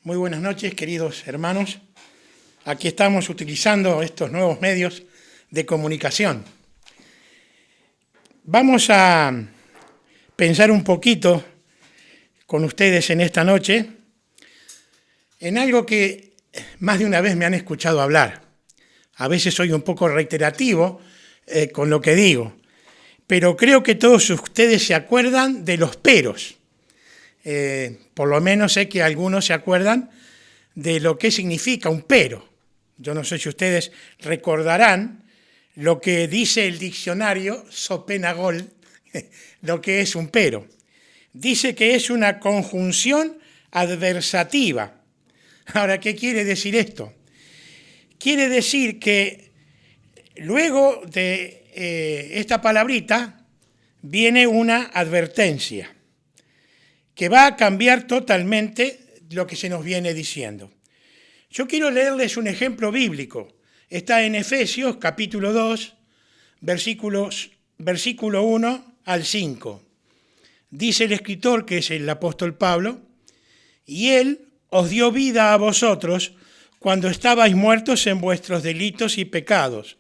Muy buenas noches, queridos hermanos. Aquí estamos utilizando estos nuevos medios de comunicación. Vamos a pensar un poquito con ustedes en esta noche en algo que más de una vez me han escuchado hablar. A veces soy un poco reiterativo con lo que digo, pero creo que todos ustedes se acuerdan de los peros. Por lo menos sé que algunos se acuerdan de lo que significa un pero. Yo no sé si ustedes recordarán lo que dice el diccionario Schopenhauer, lo que es un pero. Dice que es una conjunción adversativa. Ahora, ¿qué quiere decir esto? Quiere decir que luego de esta palabrita viene una advertencia que va a cambiar totalmente lo que se nos viene diciendo. Yo quiero leerles un ejemplo bíblico. Está en Efesios capítulo 2, versículo 1 al 5. Dice el escritor, que es el apóstol Pablo, y él os dio vida a vosotros cuando estabais muertos en vuestros delitos y pecados,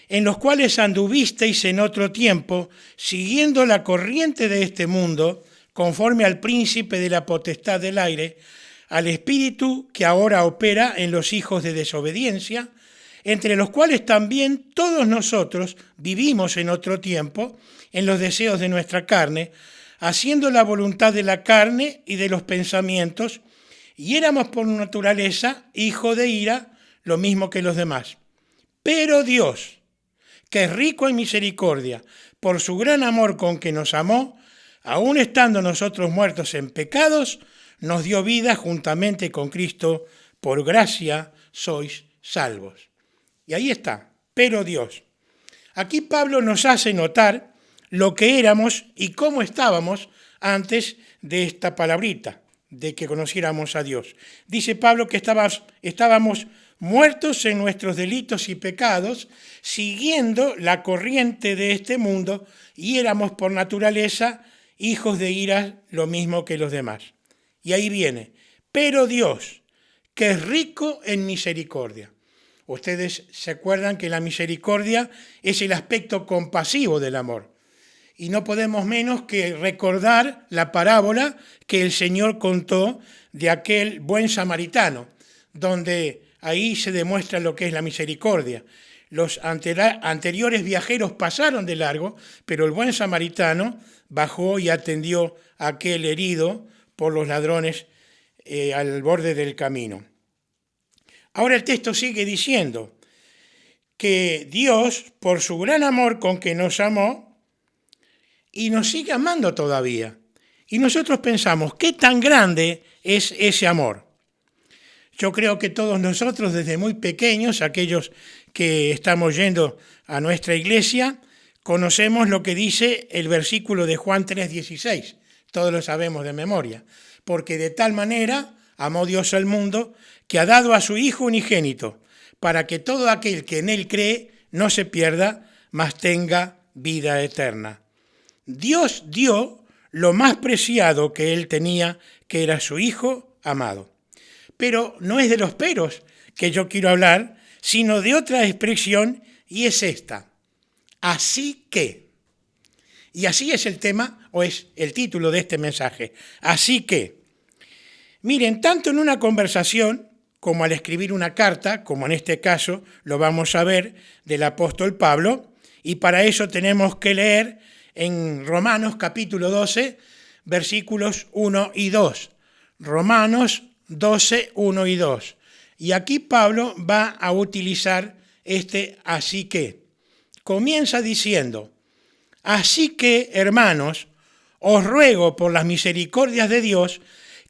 en los cuales anduvisteis en otro tiempo, siguiendo la corriente de este mundo, conforme al príncipe de la potestad del aire, al espíritu que ahora opera en los hijos de desobediencia, entre los cuales también todos nosotros vivimos en otro tiempo, en los deseos de nuestra carne, haciendo la voluntad de la carne y de los pensamientos, y éramos por naturaleza hijos de ira, lo mismo que los demás. Pero Dios, que es rico en misericordia, por su gran amor con que nos amó, aun estando nosotros muertos en pecados, nos dio vida juntamente con Cristo, por gracia sois salvos. Y ahí está, pero Dios. Aquí Pablo nos hace notar lo que éramos y cómo estábamos antes de esta palabrita, de que conociéramos a Dios. Dice Pablo que estábamos muertos en nuestros delitos y pecados, siguiendo la corriente de este mundo, y éramos por naturaleza hijos de ira, lo mismo que los demás. Y ahí viene, pero Dios, que es rico en misericordia. Ustedes se acuerdan que la misericordia es el aspecto compasivo del amor. Y no podemos menos que recordar la parábola que el Señor contó de aquel buen samaritano, donde ahí se demuestra lo que es la misericordia. Los anteriores viajeros pasaron de largo, pero el buen samaritano bajó y atendió a aquel herido por los ladrones al borde del camino. Ahora el texto sigue diciendo que Dios, por su gran amor con que nos amó, y nos sigue amando todavía. Y nosotros pensamos, ¿qué tan grande es ese amor? Yo creo que todos nosotros, desde muy pequeños, aquellos que estamos yendo a nuestra iglesia, conocemos lo que dice el versículo de Juan 3:16. Todos lo sabemos de memoria. Porque de tal manera amó Dios al mundo, que ha dado a su Hijo unigénito, para que todo aquel que en él cree no se pierda, mas tenga vida eterna. Dios dio lo más preciado que él tenía, que era su Hijo amado. Pero no es de los peros que yo quiero hablar, sino de otra expresión, y es esta. Así que. Y así es el tema, o es el título de este mensaje. Así que. Miren, tanto en una conversación como al escribir una carta, como en este caso lo vamos a ver del apóstol Pablo, y para eso tenemos que leer en Romanos capítulo 12, versículos 1 y 2. Romanos 12, 1 y 2. Y aquí Pablo va a utilizar este así que. Comienza diciendo, así que, hermanos, os ruego por las misericordias de Dios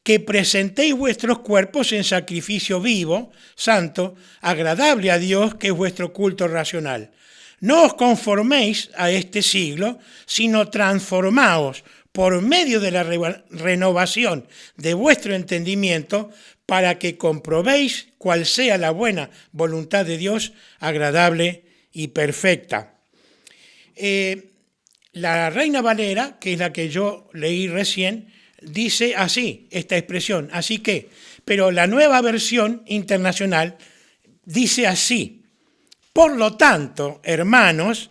que presentéis vuestros cuerpos en sacrificio vivo, santo, agradable a Dios, que es vuestro culto racional. No os conforméis a este siglo, sino transformaos por medio de la renovación de vuestro entendimiento, para que comprobéis cuál sea la buena voluntad de Dios, agradable y perfecta. La Reina Valera, que es la que yo leí recién, dice así, esta expresión, así que, pero la nueva versión internacional dice así: por lo tanto, hermanos,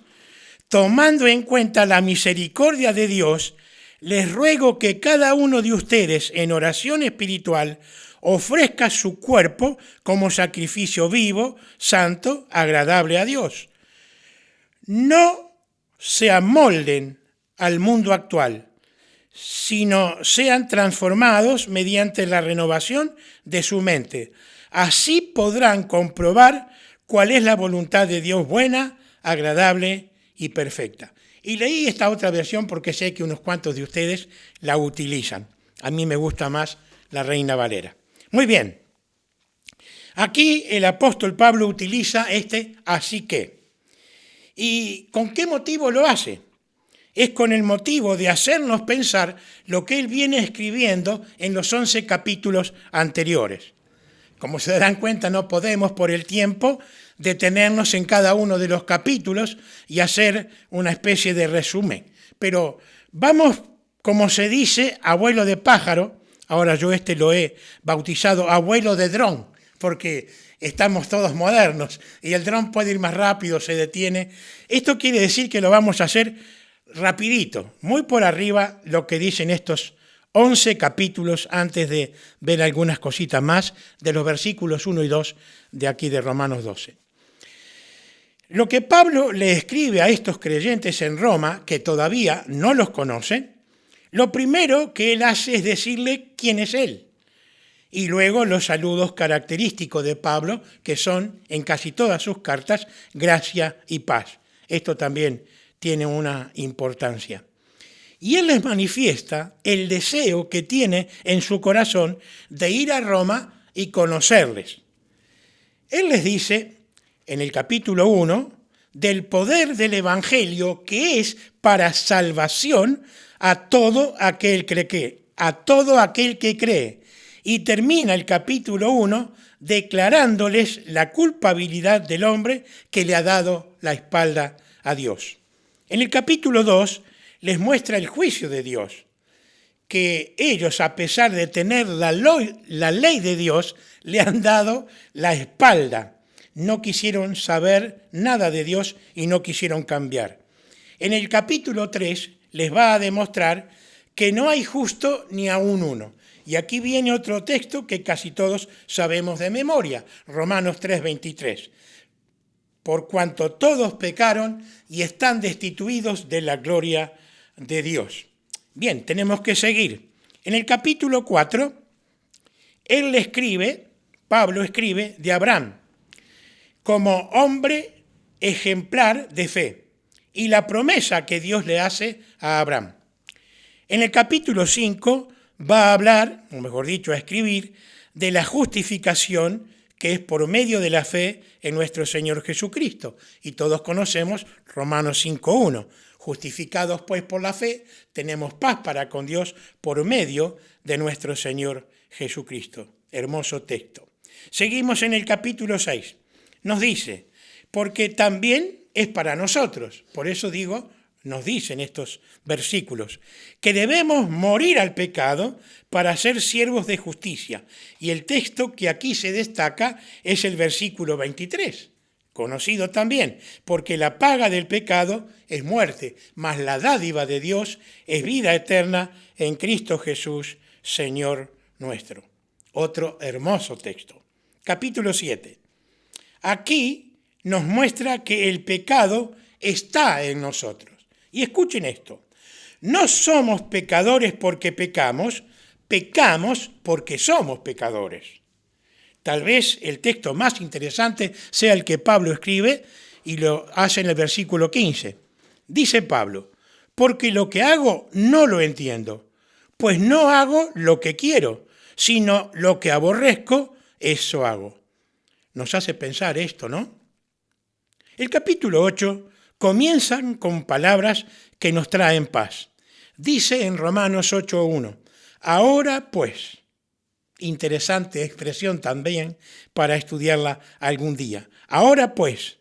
tomando en cuenta la misericordia de Dios, les ruego que cada uno de ustedes en oración espiritual ofrezca su cuerpo como sacrificio vivo, santo, agradable a Dios. No se amolden al mundo actual, sino sean transformados mediante la renovación de su mente. Así podrán comprobar cuál es la voluntad de Dios buena, agradable y perfecta. Y leí esta otra versión porque sé que unos cuantos de ustedes la utilizan. A mí me gusta más la Reina Valera. Muy bien. Aquí el apóstol Pablo utiliza este así que. ¿Y con qué motivo lo hace? Es con el motivo de hacernos pensar lo que él viene escribiendo en los 11 capítulos anteriores. Como se darán cuenta, no podemos por el tiempo detenernos en cada uno de los capítulos y hacer una especie de resumen. Pero vamos, como se dice, abuelo de pájaro. Ahora yo lo he bautizado abuelo de dron, porque estamos todos modernos y el dron puede ir más rápido, se detiene. Esto quiere decir que lo vamos a hacer rapidito, muy por arriba lo que dicen estos 11 capítulos antes de ver algunas cositas más de los versículos 1 y 2 de aquí de Romanos 12. Lo que Pablo le escribe a estos creyentes en Roma, que todavía no los conocen, lo primero que él hace es decirle quién es él. Y luego los saludos característicos de Pablo, que son en casi todas sus cartas, gracia y paz. Esto también tiene una importancia. Y él les manifiesta el deseo que tiene en su corazón de ir a Roma y conocerles. Él les dice, en el capítulo 1, del poder del Evangelio que es para salvación a todo aquel que cree. Y termina el capítulo 1 declarándoles la culpabilidad del hombre que le ha dado la espalda a Dios. En el capítulo 2 les muestra el juicio de Dios, que ellos, a pesar de tener la ley de Dios, le han dado la espalda. No quisieron saber nada de Dios y no quisieron cambiar. En el capítulo 3 les va a demostrar que no hay justo ni aun uno. Y aquí viene otro texto que casi todos sabemos de memoria, Romanos 3:23. Por cuanto todos pecaron y están destituidos de la gloria de Dios. Bien, tenemos que seguir. En el capítulo 4, Pablo escribe de Abraham como hombre ejemplar de fe y la promesa que Dios le hace a Abraham. En el capítulo 5 va a hablar, o mejor dicho, a escribir, de la justificación que es por medio de la fe en nuestro Señor Jesucristo. Y todos conocemos Romanos 5:1. Justificados pues por la fe, tenemos paz para con Dios por medio de nuestro Señor Jesucristo. Hermoso texto. Seguimos en el capítulo 6. Nos dice, porque también es para nosotros. Por eso digo, nos dicen estos versículos, que debemos morir al pecado para ser siervos de justicia. Y el texto que aquí se destaca es el versículo 23, conocido también, porque la paga del pecado es muerte, mas la dádiva de Dios es vida eterna en Cristo Jesús, Señor nuestro. Otro hermoso texto. Capítulo 7. Aquí nos muestra que el pecado está en nosotros. Y escuchen esto, no somos pecadores porque pecamos, pecamos porque somos pecadores. Tal vez el texto más interesante sea el que Pablo escribe y lo hace en el versículo 15. Dice Pablo, porque lo que hago no lo entiendo, pues no hago lo que quiero, sino lo que aborrezco, eso hago. Nos hace pensar esto, ¿no? El capítulo 8 comienzan con palabras que nos traen paz. Dice en Romanos 8:1, ahora pues, interesante expresión también para estudiarla algún día. Ahora pues,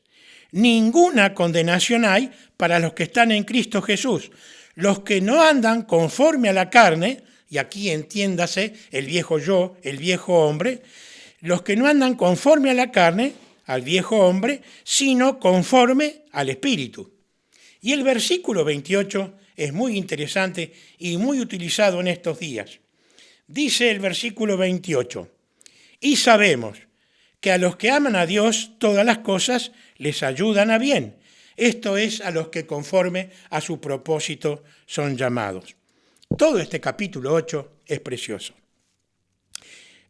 ninguna condenación hay para los que están en Cristo Jesús, los que no andan conforme a la carne, y aquí entiéndase el viejo yo, el viejo hombre, los que no andan conforme a la carne, al viejo hombre, sino conforme al Espíritu. Y el versículo 28 es muy interesante y muy utilizado en estos días. Dice el versículo 28, y sabemos que a los que aman a Dios todas las cosas les ayudan a bien. Esto es a los que conforme a su propósito son llamados. Todo este capítulo 8 es precioso.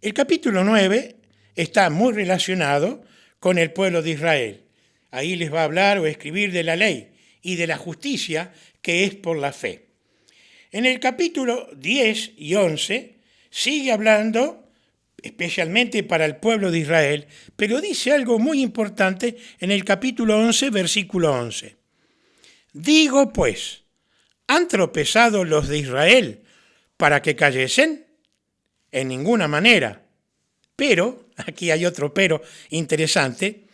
El capítulo 9 está muy relacionado con el pueblo de Israel. Ahí les va a hablar o escribir de la ley y de la justicia que es por la fe. En el capítulo 10 y 11 sigue hablando especialmente para el pueblo de Israel, pero dice algo muy importante en el capítulo 11, versículo 11. Digo pues, ¿han tropezado los de Israel para que cayesen? En ninguna manera. Pero, aquí hay otro pero interesante,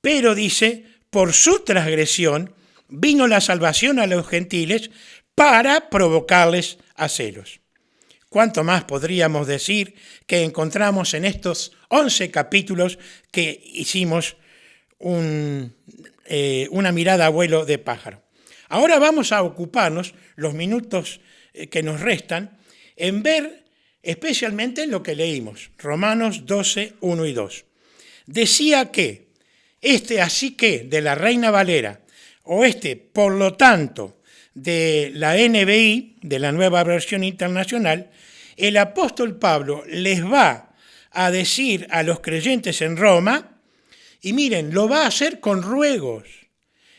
pero dice, por su transgresión vino la salvación a los gentiles para provocarles a celos. ¿Cuánto más podríamos decir que encontramos en estos 11 capítulos que hicimos una mirada a vuelo de pájaro? Ahora vamos a ocuparnos, los minutos que nos restan, en ver especialmente lo que leímos, Romanos 12, 1 y 2. Decía que así que, de la Reina Valera, o por lo tanto, de la NBI, de la Nueva Versión Internacional, el apóstol Pablo les va a decir a los creyentes en Roma, y miren, lo va a hacer con ruegos.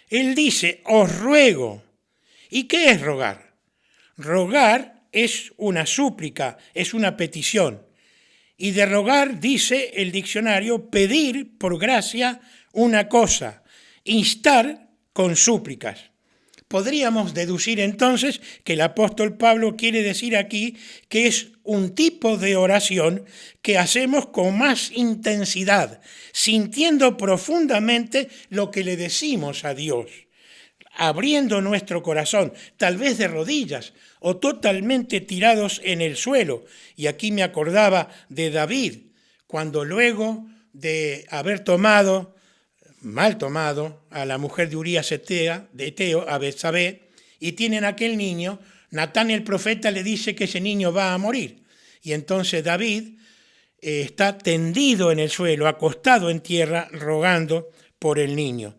Él dice, os ruego. ¿Y qué es rogar? Rogar es una súplica, es una petición. Y de rogar, dice el diccionario, pedir por gracia una cosa, instar con súplicas. Podríamos deducir entonces que el apóstol Pablo quiere decir aquí que es un tipo de oración que hacemos con más intensidad, sintiendo profundamente lo que le decimos a Dios, abriendo nuestro corazón, tal vez de rodillas o totalmente tirados en el suelo. Y aquí me acordaba de David, cuando luego de haber mal tomado a la mujer de Urías de Eteo, a Betsabé, y tienen aquel niño, Natán el profeta le dice que ese niño va a morir. Y entonces David está tendido en el suelo, acostado en tierra, rogando por el niño.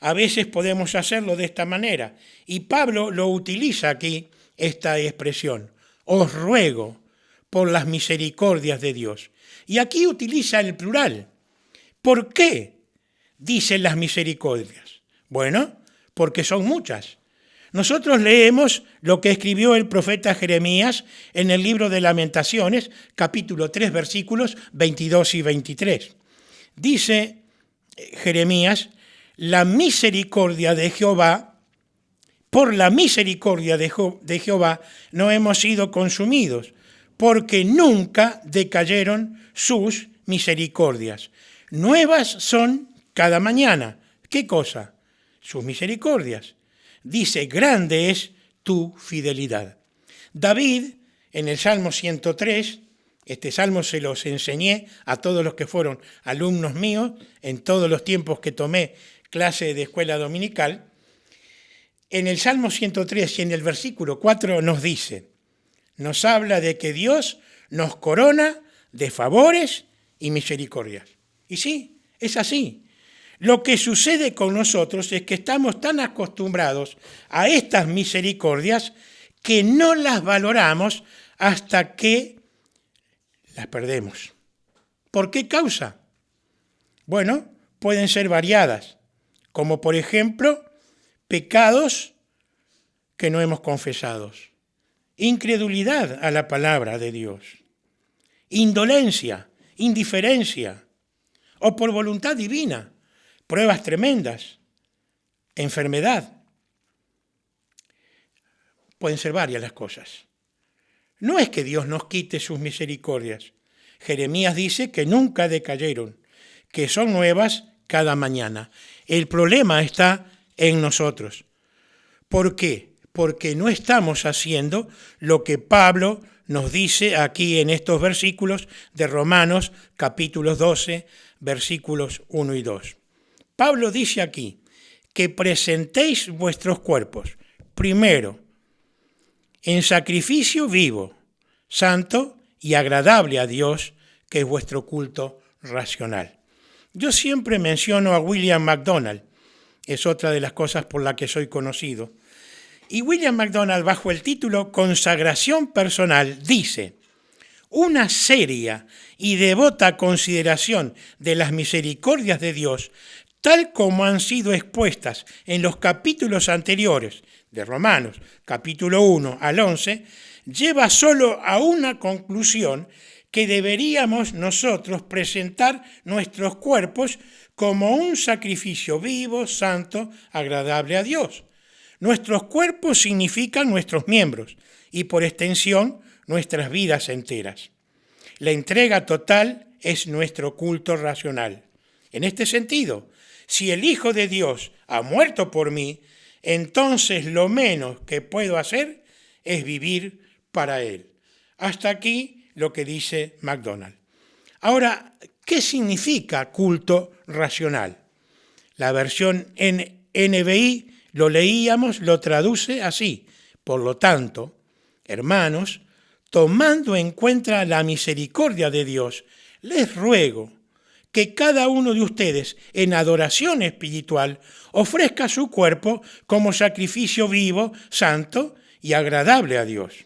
A veces podemos hacerlo de esta manera. Y Pablo lo utiliza aquí, esta expresión. Os ruego por las misericordias de Dios. Y aquí utiliza el plural. ¿Por qué dicen las misericordias? Bueno, porque son muchas. Nosotros leemos lo que escribió el profeta Jeremías en el libro de Lamentaciones, capítulo 3, versículos 22 y 23. Dice Jeremías, la misericordia de Jehová, por la misericordia de Jehová no hemos sido consumidos, porque nunca decayeron sus misericordias. Nuevas son cada mañana. ¿Qué cosa? Sus misericordias. Dice, grande es tu fidelidad. David, en el Salmo 103, este salmo se los enseñé a todos los que fueron alumnos míos en todos los tiempos que tomé clase de escuela dominical. En el Salmo 103 y en el versículo 4 nos dice, nos habla de que Dios nos corona de favores y misericordias. Y sí, es así. Lo que sucede con nosotros es que estamos tan acostumbrados a estas misericordias que no las valoramos hasta que las perdemos. ¿Por qué causa? Bueno, pueden ser variadas, como por ejemplo, pecados que no hemos confesado, incredulidad a la palabra de Dios, indolencia, indiferencia, o por voluntad divina, pruebas tremendas, enfermedad. Pueden ser varias las cosas. No es que Dios nos quite sus misericordias. Jeremías dice que nunca decayeron, que son nuevas cada mañana. El problema está en nosotros. ¿Por qué? Porque no estamos haciendo lo que Pablo nos dice aquí en estos versículos de Romanos capítulo 12, versículos 1 y 2. Pablo dice aquí que presentéis vuestros cuerpos, primero, en sacrificio vivo, santo y agradable a Dios, que es vuestro culto racional. Yo siempre menciono a William MacDonald, es otra de las cosas por las que soy conocido. Y William MacDonald, bajo el título Consagración Personal, dice: una seria y devota consideración de las misericordias de Dios, tal como han sido expuestas en los capítulos anteriores de Romanos, capítulo 1 al 11, lleva solo a una conclusión, que deberíamos nosotros presentar nuestros cuerpos como un sacrificio vivo, santo, agradable a Dios. Nuestros cuerpos significan nuestros miembros y por extensión nuestras vidas enteras. La entrega total es nuestro culto racional. En este sentido, si el Hijo de Dios ha muerto por mí, entonces lo menos que puedo hacer es vivir para Él. Hasta aquí lo que dice MacDonald. Ahora, ¿qué significa culto racional? La versión en NBI, lo leíamos, lo traduce así: por lo tanto, hermanos, tomando en cuenta la misericordia de Dios, les ruego que cada uno de ustedes, en adoración espiritual, ofrezca su cuerpo como sacrificio vivo, santo y agradable a Dios.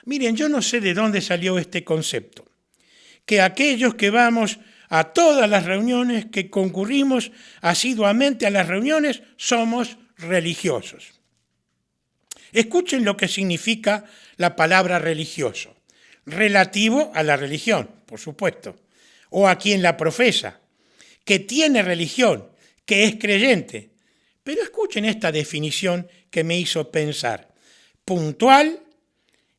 Miren, yo no sé de dónde salió este concepto, que aquellos que vamos a todas las reuniones, que concurrimos asiduamente a las reuniones, somos religiosos. Escuchen lo que significa la palabra religioso. Relativo a la religión, por supuesto, o a quien la profesa, que tiene religión, que es creyente. Pero escuchen esta definición que me hizo pensar: puntual,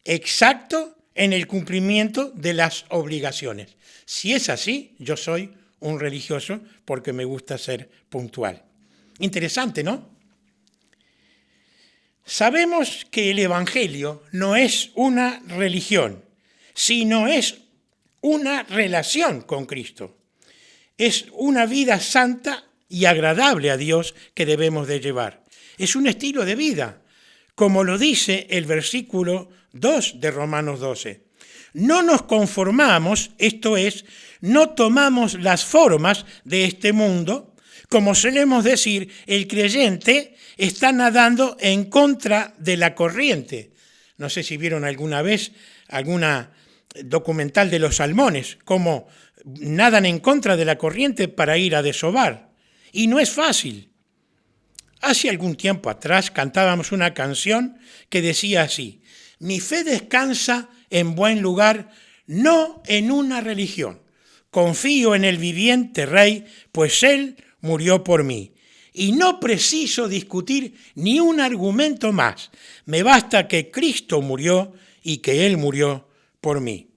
exacto en el cumplimiento de las obligaciones. Si es así, yo soy un religioso porque me gusta ser puntual. Interesante, ¿no? Sabemos que el Evangelio no es una religión, sino es una relación con Cristo. Es una vida santa y agradable a Dios que debemos de llevar. Es un estilo de vida, como lo dice el versículo 2 de Romanos 12. No nos conformamos, esto es, no tomamos las formas de este mundo. Como solemos decir, el creyente está nadando en contra de la corriente. No sé si vieron alguna vez alguna documental de los salmones, cómo nadan en contra de la corriente para ir a desovar. Y no es fácil. Hace algún tiempo atrás cantábamos una canción que decía así: mi fe descansa en buen lugar, no en una religión. Confío en el viviente Rey, pues Él murió por mí. Y no preciso discutir ni un argumento más. Me basta que Cristo murió y que Él murió por mí.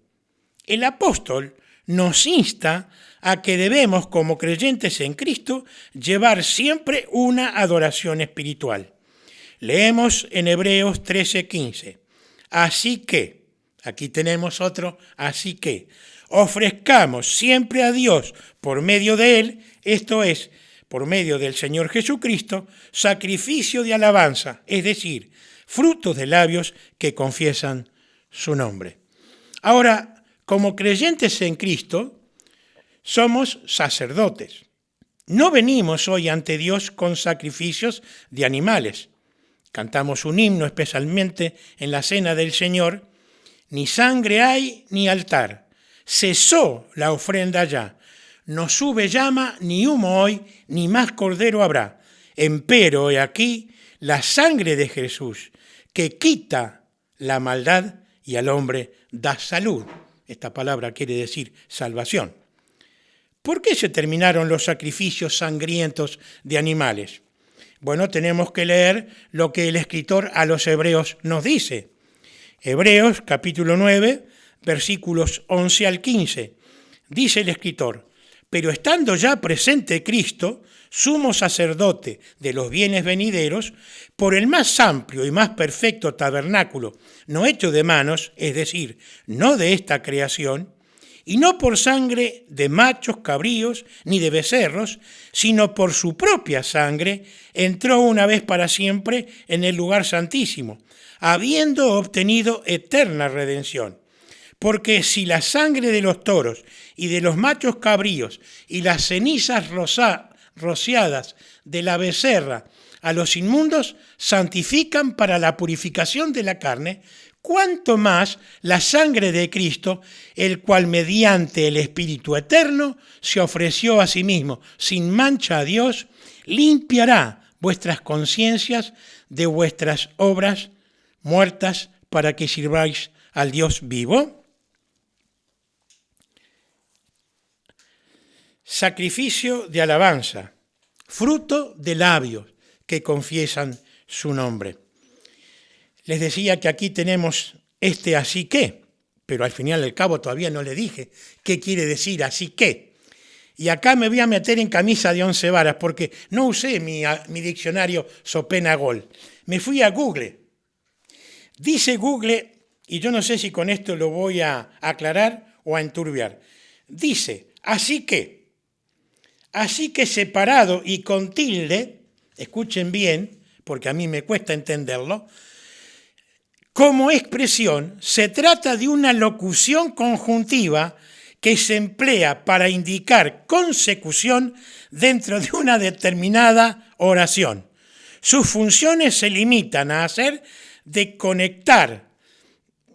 El apóstol nos insta a que debemos, como creyentes en Cristo, llevar siempre una adoración espiritual. Leemos en Hebreos 13:15. Así que, aquí tenemos otro, así que, ofrezcamos siempre a Dios por medio de Él, esto es, por medio del Señor Jesucristo, sacrificio de alabanza, es decir, frutos de labios que confiesan su nombre. Ahora, como creyentes en Cristo, somos sacerdotes. No venimos hoy ante Dios con sacrificios de animales. Cantamos un himno especialmente en la cena del Señor. Ni sangre hay ni altar. Cesó la ofrenda ya. No sube llama ni humo hoy, ni más cordero habrá. Empero he aquí la sangre de Jesús, que quita la maldad y al hombre da salud. Esta palabra quiere decir salvación. ¿Por qué se terminaron los sacrificios sangrientos de animales? Bueno, tenemos que leer lo que el escritor a los hebreos nos dice. Hebreos capítulo 9, versículos 11 al 15. Dice el escritor: Pero estando ya presente Cristo, sumo sacerdote de los bienes venideros, por el más amplio y más perfecto tabernáculo, no hecho de manos, es decir, no de esta creación, y no por sangre de machos, cabríos, ni de becerros, sino por su propia sangre, entró una vez para siempre en el lugar santísimo, habiendo obtenido eterna redención. Porque si la sangre de los toros y de los machos cabríos y las cenizas rociadas de la becerra a los inmundos santifican para la purificación de la carne, cuánto más la sangre de Cristo, el cual mediante el Espíritu Eterno se ofreció a sí mismo sin mancha a Dios, limpiará vuestras conciencias de vuestras obras muertas para que sirváis al Dios vivo. Sacrificio de alabanza, fruto de labios que confiesan su nombre. Les decía que aquí tenemos este así que, pero al final del cabo todavía no le dije qué quiere decir así que. Y acá me voy a meter en camisa de 11 varas porque no usé mi diccionario Sopena-Gol. Me fui a Google. Dice Google, y yo no sé si con esto lo voy a aclarar o a enturbiar. Dice, así que separado y con tilde, escuchen bien, porque a mí me cuesta entenderlo, como expresión se trata de una locución conjuntiva que se emplea para indicar consecución dentro de una determinada oración. Sus funciones se limitan a hacer de conectar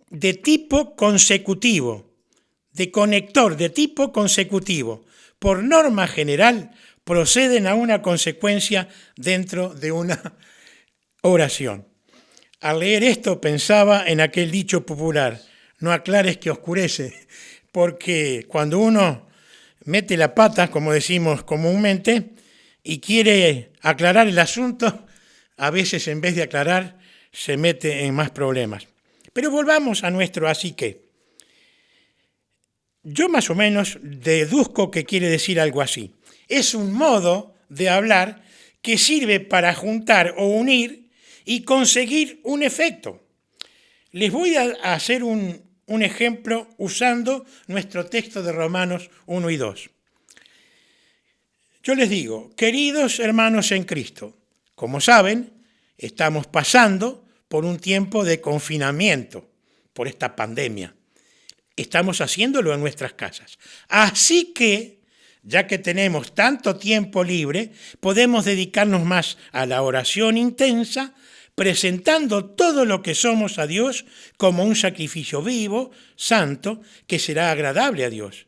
de tipo consecutivo, de conector de tipo consecutivo. Por norma general, proceden a una consecuencia dentro de una oración. Al leer esto pensaba en aquel dicho popular, no aclares que oscurece, porque cuando uno mete la pata, como decimos comúnmente, y quiere aclarar el asunto, a veces en vez de aclarar se mete en más problemas. Pero volvamos a nuestro así que. Yo más o menos deduzco que quiere decir algo así. Es un modo de hablar que sirve para juntar o unir y conseguir un efecto. Les voy a hacer un ejemplo usando nuestro texto de Romanos 1 y 2. Yo les digo, queridos hermanos en Cristo, como saben, estamos pasando por un tiempo de confinamiento por esta pandemia. Estamos haciéndolo en nuestras casas. Así que, ya que tenemos tanto tiempo libre, podemos dedicarnos más a la oración intensa, presentando todo lo que somos a Dios como un sacrificio vivo, santo, que será agradable a Dios.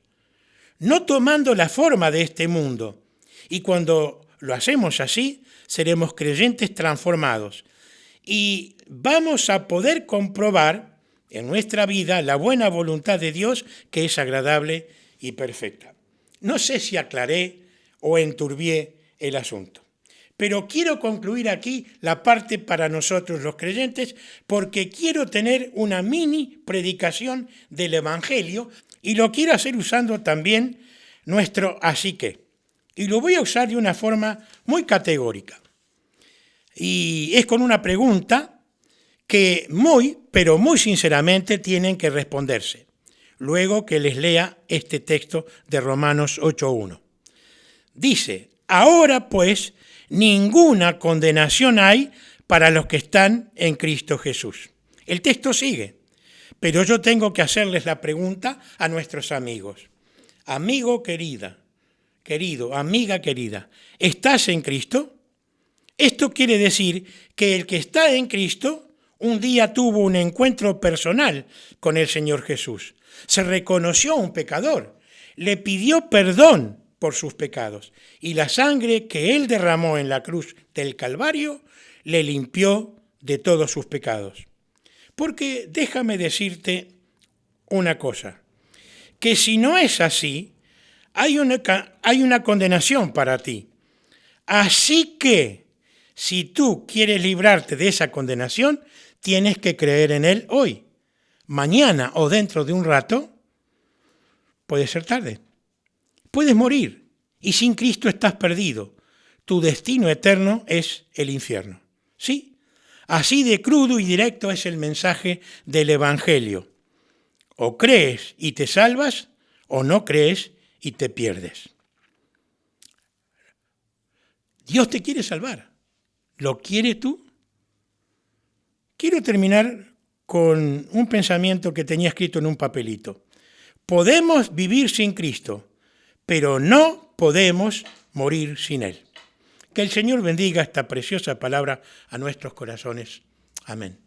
No tomando la forma de este mundo. Y cuando lo hacemos así, seremos creyentes transformados. Y vamos a poder comprobar en nuestra vida la buena voluntad de Dios que es agradable y perfecta. No sé si aclaré o enturbié el asunto, pero quiero concluir aquí la parte para nosotros los creyentes porque quiero tener una mini predicación del Evangelio y lo quiero hacer usando también nuestro así que. Y lo voy a usar de una forma muy categórica. Y es con una pregunta que pero muy sinceramente tienen que responderse, luego que les lea este texto de Romanos 8.1. Dice, ahora pues, ninguna condenación hay para los que están en Cristo Jesús. El texto sigue, pero yo tengo que hacerles la pregunta a nuestros amigos. Amigo querido, amiga querida, ¿estás en Cristo? Esto quiere decir que el que está en Cristo un día tuvo un encuentro personal con el Señor Jesús. Se reconoció un pecador, le pidió perdón por sus pecados y la sangre que Él derramó en la cruz del Calvario le limpió de todos sus pecados. Porque déjame decirte una cosa, que si no es así, hay una condenación para ti. Así que, si tú quieres librarte de esa condenación, tienes que creer en Él hoy. Mañana o dentro de un rato, puede ser tarde. puedes morir y sin Cristo estás perdido. Tu destino eterno es el infierno. ¿Sí? Así de crudo y directo es el mensaje del Evangelio. O crees y te salvas, o no crees y te pierdes. Dios te quiere salvar. ¿Lo quieres tú? Quiero terminar con un pensamiento que tenía escrito en un papelito. Podemos vivir sin Cristo, pero no podemos morir sin Él. Que el Señor bendiga esta preciosa palabra a nuestros corazones. Amén.